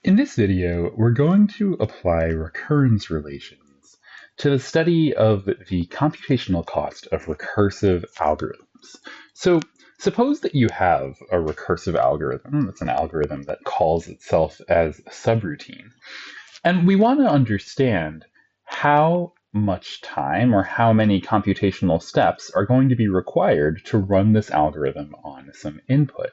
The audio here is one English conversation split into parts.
In this video, we're going to apply recurrence relations to the study of the computational cost of recursive algorithms. So suppose that you have a recursive algorithm. That's an algorithm that calls itself as a subroutine. And we want to understand how much time or how many computational steps are going to be required to run this algorithm on some input.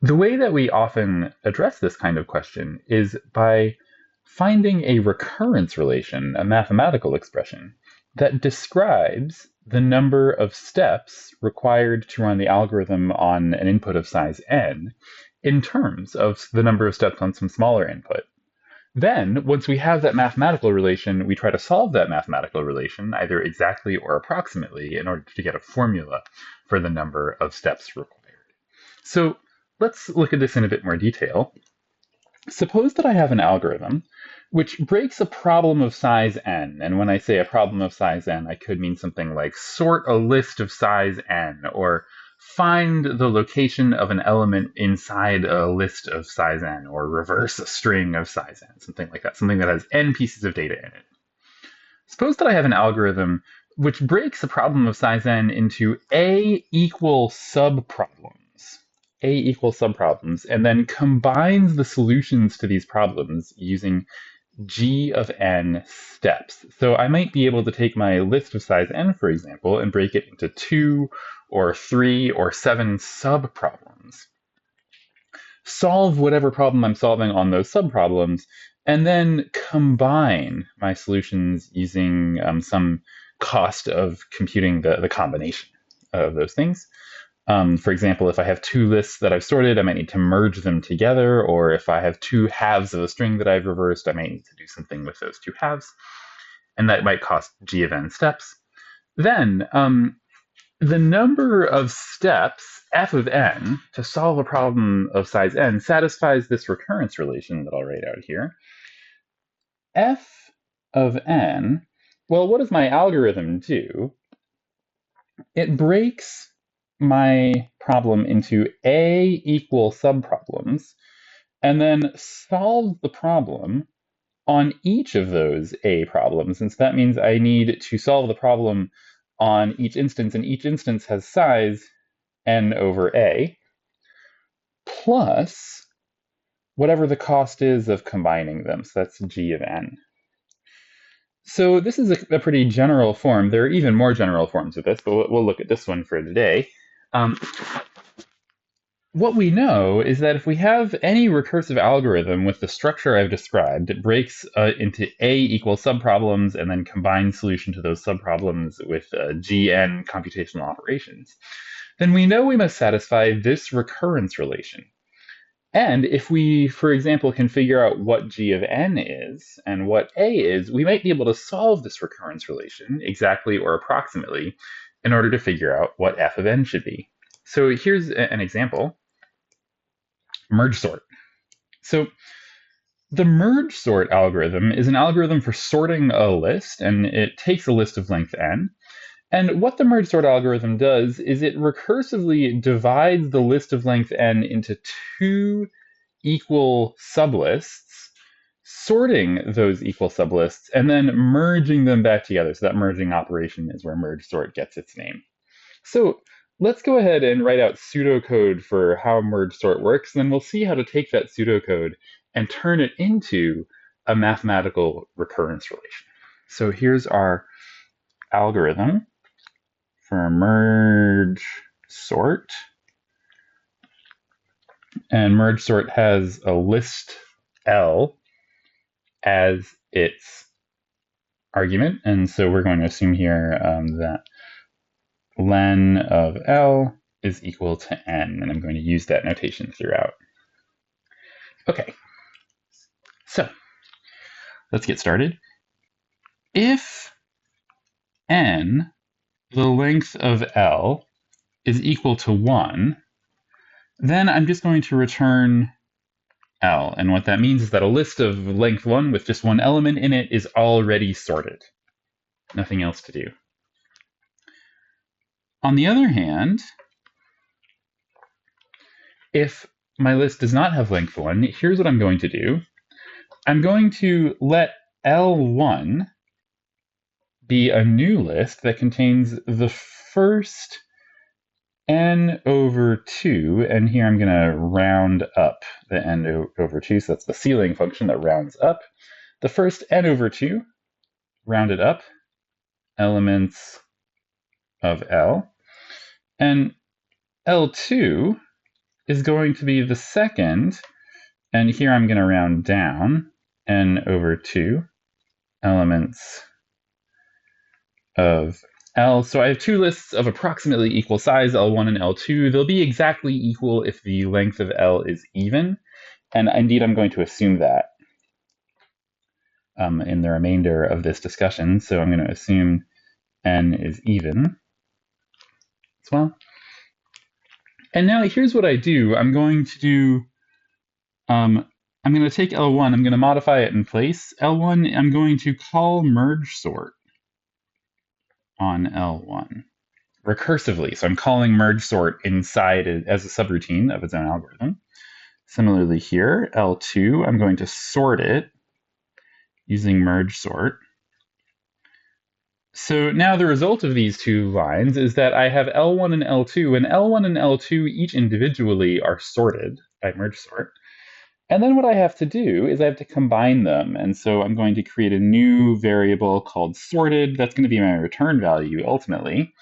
The way that we often address this kind of question is by finding a recurrence relation, a mathematical expression, that describes the number of steps required to run the algorithm on an input of size n in terms of the number of steps on some smaller input. Then, once we have that mathematical relation, we try to solve that mathematical relation either exactly or approximately in order to get a formula for the number of steps required. So let's look at this in a bit more detail. Suppose that I have an algorithm which breaks a problem of size n. And when I say a problem of size n, I could mean something like sort a list of size n, or find the location of an element inside a list of size n, or reverse a string of size n, something like that, something that has n pieces of data in it. Suppose that I have an algorithm which breaks a problem of size n into A equal subproblems, and then combines the solutions to these problems using g of n steps. So I might be able to take my list of size n, for example, and break it into 2 or 3 or 7 subproblems. Solve whatever problem I'm solving on those subproblems, and then combine my solutions using some cost of computing the combination of those things. For example, if I have two lists that I've sorted, I might need to merge them together, or if I have two halves of a string that I've reversed, I might need to do something with those two halves, and that might cost g of n steps. Then the number of steps, f of n, to solve a problem of size n satisfies this recurrence relation that I'll write out here. F of n, well, what does my algorithm do? It breaks my problem into A equal subproblems, and then solves the problem on each of those A problems. And so that means I need to solve the problem on each instance, and each instance has size n over A, plus whatever the cost is of combining them. So that's g of n. So this is a pretty general form. There are even more general forms of this, but we'll look at this one for today. What we know is that if we have any recursive algorithm with the structure I've described, it breaks into A equals subproblems and then combines solution to those subproblems with gn computational operations, then we know we must satisfy this recurrence relation. And if we, for example, can figure out what g of n is and what a is, we might be able to solve this recurrence relation exactly or approximately in order to figure out what f of n should be. So here's an example. Merge sort. So the merge sort algorithm is an algorithm for sorting a list, and it takes a list of length n. And what the merge sort algorithm does is it recursively divides the list of length n into two equal sublists, sorting those equal sublists, and then merging them back together. So that merging operation is where merge sort gets its name. So let's go ahead and write out pseudocode for how merge sort works, and then we'll see how to take that pseudocode and turn it into a mathematical recurrence relation. So here's our algorithm for merge sort. And merge sort has a list L as its argument, and so we're going to assume here that len of L is equal to n, and I'm going to use that notation throughout. Okay, so let's get started. If n, the length of L, is equal to 1, then I'm just going to return L. And what that means is that a list of length 1 with just one element in it is already sorted. Nothing else to do. On the other hand, if my list does not have length 1, here's what I'm going to do. I'm going to let L1 be a new list that contains the first n over 2, and here I'm going to round up the n over 2, so that's the ceiling function that rounds up. The first n over 2, rounded up, elements of L, and L2 is going to be the second, and here I'm going to round down, n over 2, elements of L. So I have two lists of approximately equal size, L1 and L2. They'll be exactly equal if the length of L is even, and indeed I'm going to assume that in the remainder of this discussion. So I'm going to assume n is even as well. And now here's what I do. I'm going to do, I'm going to take L1, I'm going to modify it in place. L1, I'm going to call merge sort on L1 recursively. So I'm calling merge sort inside as a subroutine of its own algorithm. Similarly here, L2, I'm going to sort it using merge sort. So now the result of these two lines is that I have L1 and L2, and L1 and L2 each individually are sorted by merge sort. And then what I have to do is I have to combine them. And so I'm going to create a new variable called sorted. That's going to be my return value ultimately.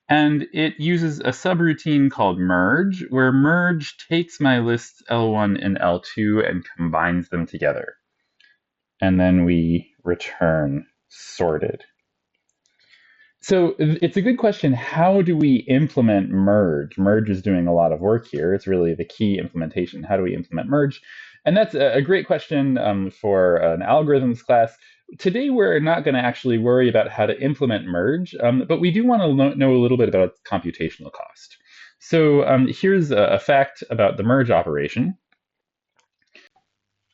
And it uses a subroutine called merge, where merge takes my lists L1 and L2 and combines them together. And then we return sorted. So it's a good question. How do we implement merge? Merge is doing a lot of work here. It's really the key implementation. How do we implement merge? And that's a great question for an algorithms class. Today, we're not going to actually worry about how to implement merge, but we do want to know a little bit about computational cost. So here's a fact about the merge operation.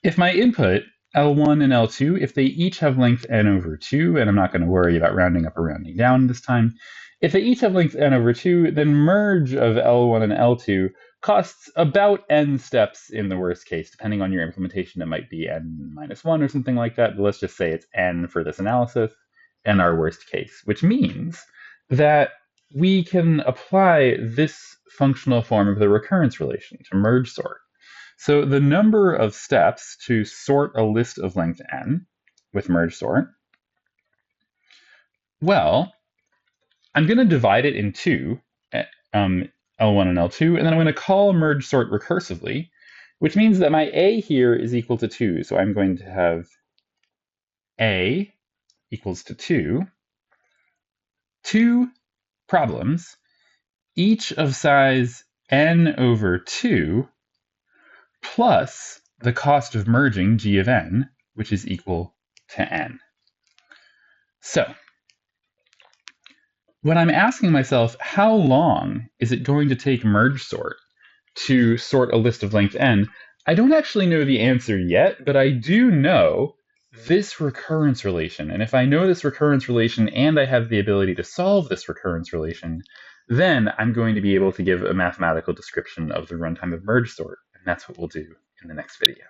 If my input, L1 and L2, if they each have length n over 2, and I'm not going to worry about rounding up or rounding down this time, if they each have length n over 2, then merge of L1 and L2 costs about n steps in the worst case. Depending on your implementation, it might be n minus 1 or something like that, but let's just say it's n for this analysis, n our worst case, which means that we can apply this functional form of the recurrence relation to merge sort. So the number of steps to sort a list of length n with merge sort, well, I'm going to divide it in two, L1 and L2, and then I'm going to call merge sort recursively, which means that my A here is equal to 2. So I'm going to have A equals to 2 problems, each of size n over 2, plus the cost of merging g of n, which is equal to n. So when I'm asking myself, how long is it going to take merge sort to sort a list of length n, I don't actually know the answer yet, but I do know this recurrence relation. And if I know this recurrence relation and I have the ability to solve this recurrence relation, then I'm going to be able to give a mathematical description of the runtime of merge sort. And that's what we'll do in the next video.